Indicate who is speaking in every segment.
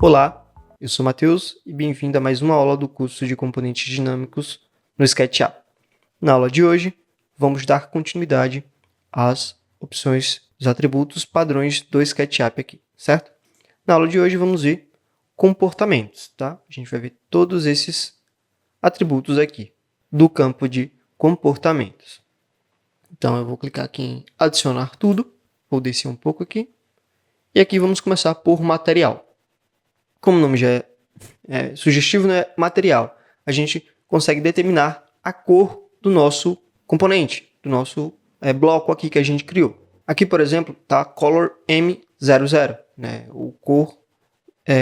Speaker 1: Olá, eu sou Matheus e bem-vindo a mais uma aula do curso de Componentes Dinâmicos no SketchUp. Na aula de hoje, vamos dar continuidade às opções dos atributos padrões do SketchUp aqui, certo? Na aula de hoje, vamos ver comportamentos, tá? A gente vai ver todos esses atributos aqui do campo de comportamentos. Então, eu vou clicar aqui em adicionar tudo, vou descer um pouco aqui, e aqui vamos começar por material. Como o nome já é sugestivo, né? Material. A gente consegue determinar a cor do nosso componente, do nosso bloco aqui que a gente criou. Aqui, por exemplo, está color M00, né? O cor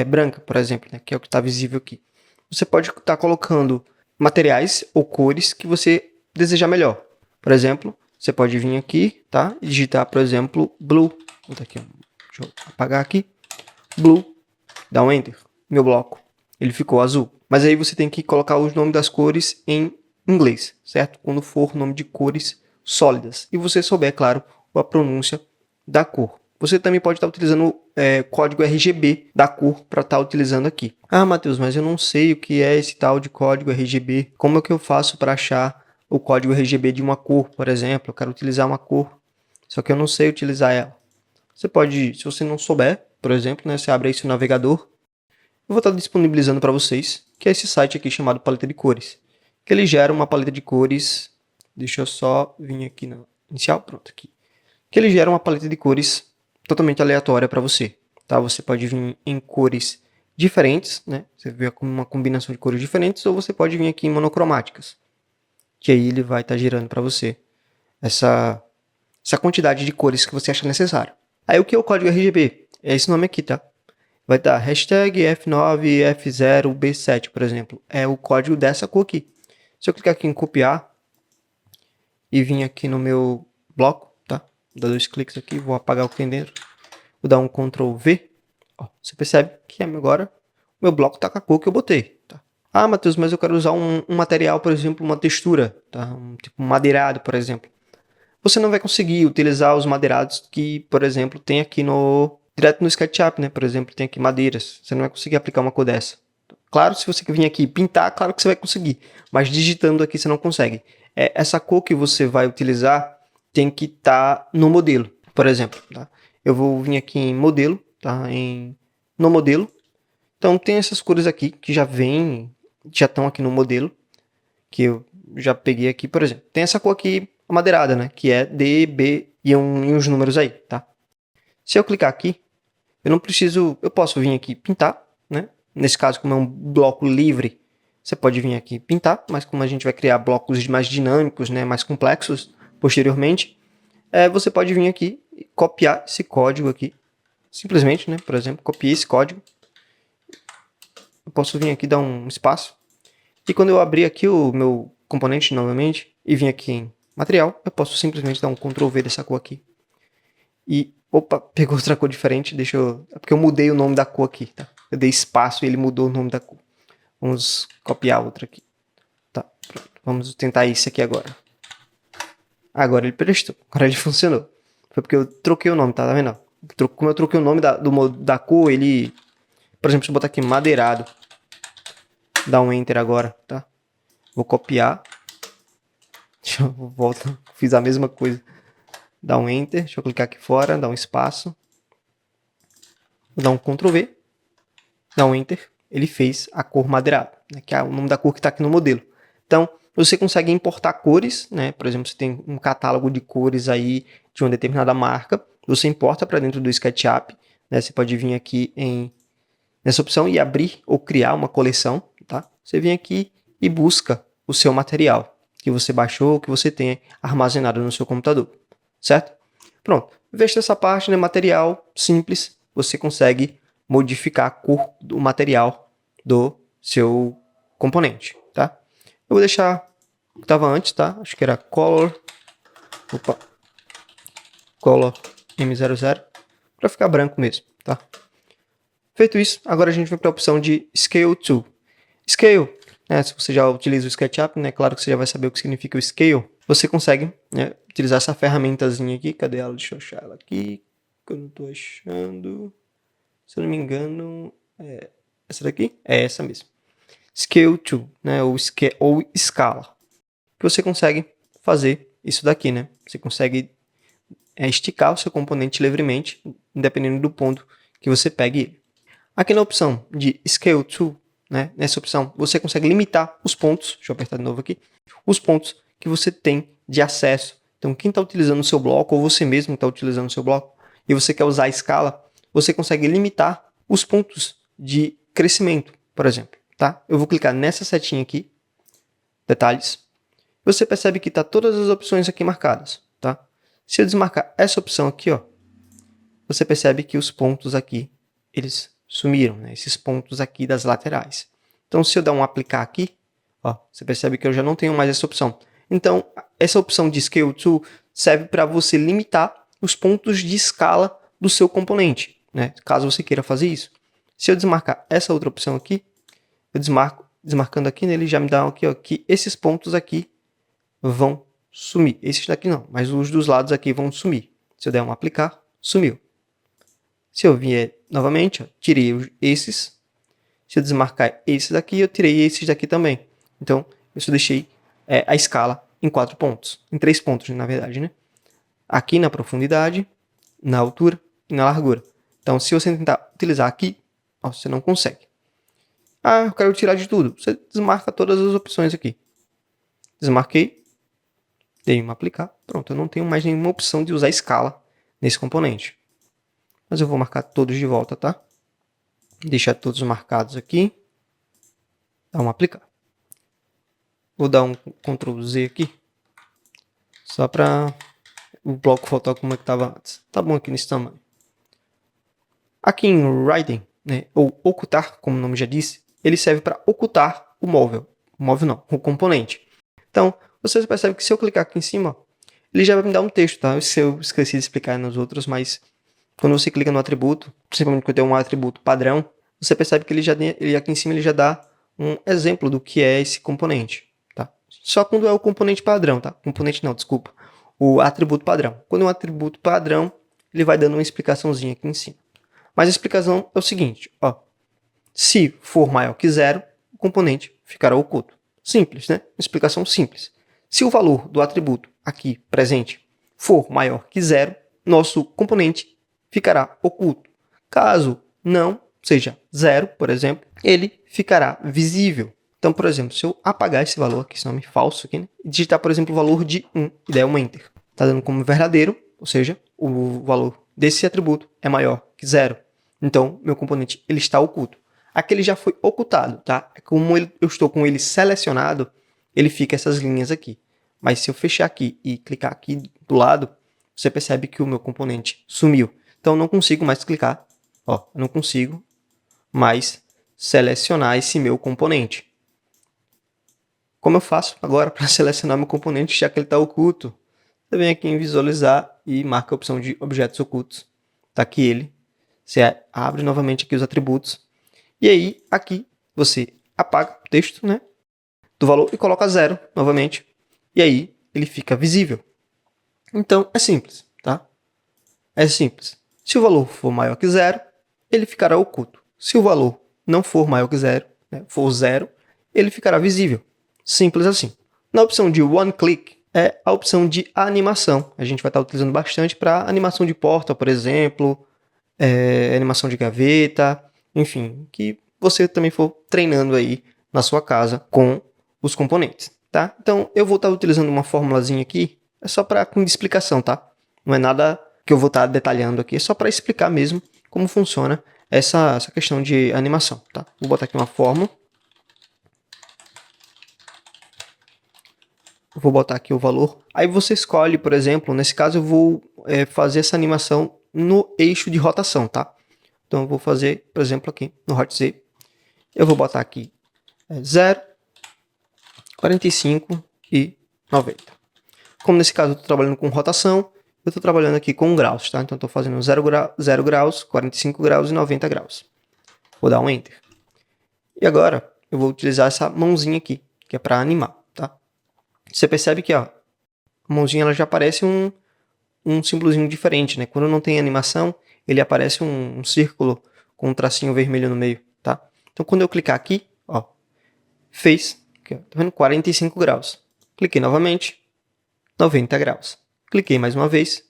Speaker 1: branca, por exemplo, né? Que é o que está visível aqui. Você pode estar colocando materiais ou cores que você desejar melhor. Por exemplo, você pode vir aqui, tá? E digitar, por exemplo, blue. Vou botar aqui, deixa eu apagar aqui. Blue. Dá um Enter. Meu bloco, ele ficou azul. Mas aí você tem que colocar os nomes das cores em inglês, certo? Quando for nome de cores sólidas. E você souber, claro, a pronúncia da cor. Você também pode estar utilizando código RGB da cor para estar utilizando aqui. Ah, Matheus, mas eu não sei o que é esse tal de código RGB. Como é que eu faço para achar o código RGB de uma cor, por exemplo? Eu quero utilizar uma cor, só que eu não sei utilizar ela. Você pode, se você não souber, por exemplo, né, você abre aí seu navegador. Eu vou estar disponibilizando para vocês, que é esse site aqui chamado Paleta de Cores, que ele gera uma paleta de cores. Deixa eu só vir aqui na inicial, pronto, aqui. Que ele gera uma paleta de cores totalmente aleatória para você, tá? Você pode vir em cores diferentes, né? Você vê uma combinação de cores diferentes, ou você pode vir aqui em monocromáticas, que aí ele vai estar gerando para você essa quantidade de cores que você acha necessário. Aí o que é o código RGB? É esse nome aqui, tá? Vai dar hashtag F9F0B7, por exemplo. É o código dessa cor aqui. Se eu clicar aqui em copiar e vir aqui no meu bloco, tá? Vou dar 2 cliques aqui, vou apagar o que tem dentro. Vou dar um Ctrl V. Ó, você percebe que agora o meu bloco está com a cor que eu botei, tá? Ah, Matheus, mas eu quero usar um material, por exemplo, uma textura, tá? Tipo um madeirado, por exemplo. Você não vai conseguir utilizar os madeirados que, por exemplo, tem aqui direto no SketchUp, né? Por exemplo, tem aqui madeiras. Você não vai conseguir aplicar uma cor dessa. Claro, se você vir aqui pintar, claro que você vai conseguir. Mas digitando aqui você não consegue. Essa cor que você vai utilizar tem que estar no modelo, por exemplo. Tá? Eu vou vir aqui em modelo, tá? No modelo. Então tem essas cores aqui que já estão aqui no modelo, que eu já peguei aqui, por exemplo. Tem essa cor aqui amadeirada, né? Que é D, B e uns números aí, tá? Se eu clicar aqui, eu posso vir aqui pintar, né? Nesse caso, como é um bloco livre, você pode vir aqui pintar, mas como a gente vai criar blocos mais dinâmicos, né? Mais complexos posteriormente, você pode vir aqui e copiar esse código aqui, simplesmente, né? Por exemplo, copiei esse código. Eu posso vir aqui dar um espaço. E quando eu abrir aqui o meu componente novamente e vir aqui em material, eu posso simplesmente dar um Ctrl V dessa cor aqui. E, opa, pegou outra cor diferente, é porque eu mudei o nome da cor aqui, tá? Eu dei espaço e ele mudou o nome da cor. Vamos copiar outra aqui. Tá, pronto. Vamos tentar esse aqui agora. Agora ele prestou, agora ele funcionou. Foi porque eu troquei o nome, tá vendo? Como eu troquei o nome da cor, ele... Por exemplo, se eu botar aqui madeirado, dá um Enter agora, tá? Vou copiar. Deixa eu voltar. Fiz a mesma coisa. Dá um Enter. Deixa eu clicar aqui fora. Dá um espaço. Vou dar um Ctrl V. Dá um Enter. Ele fez a cor madeirada, né, que é o nome da cor que está aqui no modelo. Então, você consegue importar cores, né? Por exemplo, você tem um catálogo de cores aí de uma determinada marca. Você importa para dentro do SketchUp. Né? Você pode vir aqui nessa opção e abrir ou criar uma coleção. Tá? Você vem aqui e busca o seu material que você baixou, que você tem armazenado no seu computador, certo? Pronto, veja essa parte, né, material simples, você consegue modificar a cor do material do seu componente, tá? Eu vou deixar o que estava antes, tá? Acho que era color M00, para ficar branco mesmo, tá? Feito isso, agora a gente vai para a opção de Scale to. Scale, né, se você já utiliza o SketchUp, né, claro que você já vai saber o que significa o Scale. Você consegue, né, utilizar essa ferramentazinha aqui. Cadê ela? Deixa eu achar ela aqui, que eu não estou achando. Se eu não me engano, Essa daqui é essa mesmo. Scale to, né? Ou escala. Que você consegue fazer isso daqui, né? Você consegue esticar o seu componente livremente, dependendo do ponto que você pegue ele. Aqui na opção de Scale to, né? Nessa opção, você consegue limitar os pontos. Deixa eu apertar de novo aqui. Os pontos que você tem de acesso. Então, quem está utilizando o seu bloco, ou você mesmo está utilizando o seu bloco, e você quer usar a escala, você consegue limitar os pontos de crescimento, por exemplo. Tá? Eu vou clicar nessa setinha aqui, detalhes. Você percebe que está todas as opções aqui marcadas. Tá? Se eu desmarcar essa opção aqui, ó, você percebe que os pontos aqui, eles sumiram, né? Esses pontos aqui das laterais. Então, se eu dar um aplicar aqui, ó, você percebe que eu já não tenho mais essa opção. Então, essa opção de Scale to serve para você limitar os pontos de escala do seu componente, né? Caso você queira fazer isso. Se eu desmarcar essa outra opção aqui, eu desmarcando aqui nele, já me dá aqui, ó, que esses pontos aqui vão sumir. Esses daqui não, mas os dos lados aqui vão sumir. Se eu der um aplicar, sumiu. Se eu vier novamente, ó, tirei esses. Se eu desmarcar esses daqui, eu tirei esses daqui também. Então, eu só deixei a escala em 4 pontos. Em 3 pontos, na verdade, né? Aqui na profundidade, na altura e na largura. Então, se você tentar utilizar aqui, ó, você não consegue. Ah, eu quero tirar de tudo. Você desmarca todas as opções aqui. Desmarquei. Dei um aplicar. Pronto, eu não tenho mais nenhuma opção de usar escala nesse componente. Mas eu vou marcar todos de volta, tá? Deixar todos marcados aqui. Dar um aplicar. Vou dar um Ctrl Z aqui. Só para o bloco voltar como é que estava antes. Tá bom aqui nesse tamanho. Aqui em Writing, né, ou ocultar, como o nome já disse, ele serve para ocultar o móvel. O móvel não, o componente. Então, você percebe que se eu clicar aqui em cima, ele já vai me dar um texto, tá? Eu esqueci de explicar nos outros, mas quando você clica no atributo, principalmente quando tem um atributo padrão, você percebe que ele aqui em cima ele já dá um exemplo do que é esse componente. Tá? Só quando é o componente padrão, tá? Componente não, desculpa. O atributo padrão. Quando é um atributo padrão, ele vai dando uma explicaçãozinha aqui em cima. Mas a explicação é o seguinte, ó. Se for maior que 0, o componente ficará oculto. Simples, né? Explicação simples. Se o valor do atributo aqui presente for maior que 0, nosso componente ficará oculto. Caso não seja 0, por exemplo, ele ficará visível. Então, por exemplo, se eu apagar esse valor aqui, esse nome falso aqui, né, e digitar, por exemplo, o valor de 1 e der um Enter, está dando como verdadeiro, ou seja, o valor desse atributo é maior que 0. Então, meu componente ele está oculto. Aqui ele já foi ocultado, tá? Como eu estou com ele selecionado, ele fica essas linhas aqui. Mas se eu fechar aqui e clicar aqui do lado, você percebe que o meu componente sumiu. Então, eu não consigo mais clicar. Ó, eu não consigo mais selecionar esse meu componente. Como eu faço agora para selecionar meu componente, já que ele está oculto? Você vem aqui em visualizar e marca a opção de objetos ocultos. Está aqui ele. Você abre novamente aqui os atributos. E aí, aqui, você apaga o texto, né, do valor e coloca 0 novamente. E aí, ele fica visível. Então, é simples, tá? É simples. Se o valor for maior que 0, ele ficará oculto. Se o valor não for maior que 0, né, for 0, ele ficará visível. Simples assim. Na opção de One Click, é a opção de animação. A gente vai estar utilizando bastante para animação de porta, por exemplo, animação de gaveta, enfim, que você também for treinando aí na sua casa com os componentes, tá? Então, eu vou estar utilizando uma formulazinha aqui, é só para com explicação, tá? Não é nada que eu vou estar detalhando aqui, é só para explicar mesmo como funciona essa questão de animação, tá? Vou botar aqui uma fórmula. Vou botar aqui o valor. Aí você escolhe, por exemplo, nesse caso eu vou fazer essa animação no eixo de rotação, tá? Então eu vou fazer, por exemplo, aqui no Hot Z. Eu vou botar aqui 0, 45 e 90. Como nesse caso eu estou trabalhando com rotação, eu estou trabalhando aqui com graus, tá? Então eu estou fazendo 0 graus, 45 graus e 90 graus. Vou dar um Enter. E agora eu vou utilizar essa mãozinha aqui, que é para animar, tá? Você percebe que ó, a mãozinha ela já aparece um símbolozinho diferente, né? Quando não tem animação, ele aparece um círculo com um tracinho vermelho no meio. Então, quando eu clicar aqui, ó, fez, aqui, ó, tá vendo? 45 graus. Cliquei novamente, 90 graus. Cliquei mais uma vez,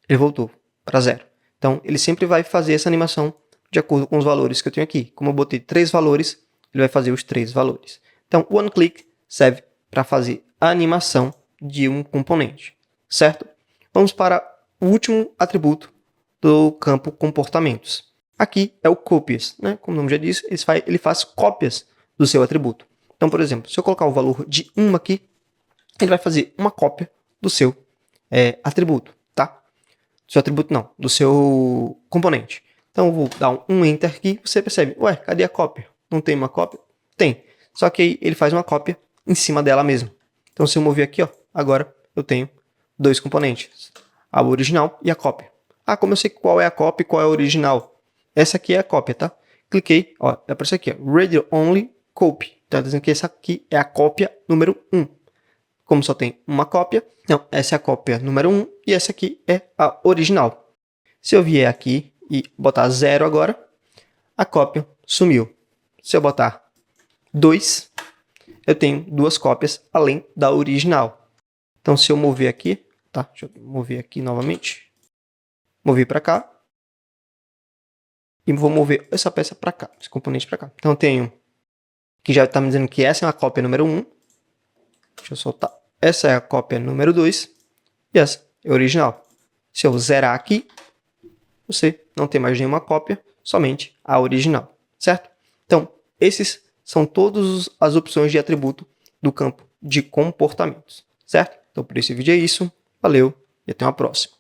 Speaker 1: ele voltou para 0. Então, ele sempre vai fazer essa animação de acordo com os valores que eu tenho aqui. Como eu botei 3 valores, ele vai fazer os 3 valores. Então, o OneClick serve para fazer a animação de um componente, certo? Vamos para o último atributo do campo comportamentos. Aqui é o copies, né? Como o nome já diz, ele faz cópias do seu atributo. Então, por exemplo, se eu colocar o valor de 1 aqui, ele vai fazer uma cópia do seu atributo, tá? Do seu atributo não, do seu componente. Então, eu vou dar um Enter aqui, você percebe, ué, cadê a cópia? Não tem uma cópia? Tem. Só que aí ele faz uma cópia em cima dela mesmo. Então, se eu mover aqui, ó, agora eu tenho 2 componentes, a original e a cópia. Ah, como eu sei qual é a cópia e qual é a original? Essa aqui é a cópia, tá? Cliquei, ó, apareceu aqui, ó, Read Only Copy. Tá dizendo que essa aqui é a cópia número 1. Como só tem uma cópia, então essa é a cópia número 1 e essa aqui é a original. Se eu vier aqui e botar 0 agora, a cópia sumiu. Se eu botar 2, eu tenho 2 cópias além da original. Então, se eu mover aqui, tá? Deixa eu mover aqui novamente. Mover para cá. E vou mover essa peça para cá, esse componente para cá. Então, eu tenho que já está me dizendo que essa é a cópia número 1. Deixa eu soltar. Essa é a cópia número 2 e essa é a original. Se eu zerar aqui, você não tem mais nenhuma cópia, somente a original, certo? Então, esses são todas as opções de atributo do campo de comportamentos, certo? Então, por esse vídeo é isso. Valeu e até uma próxima.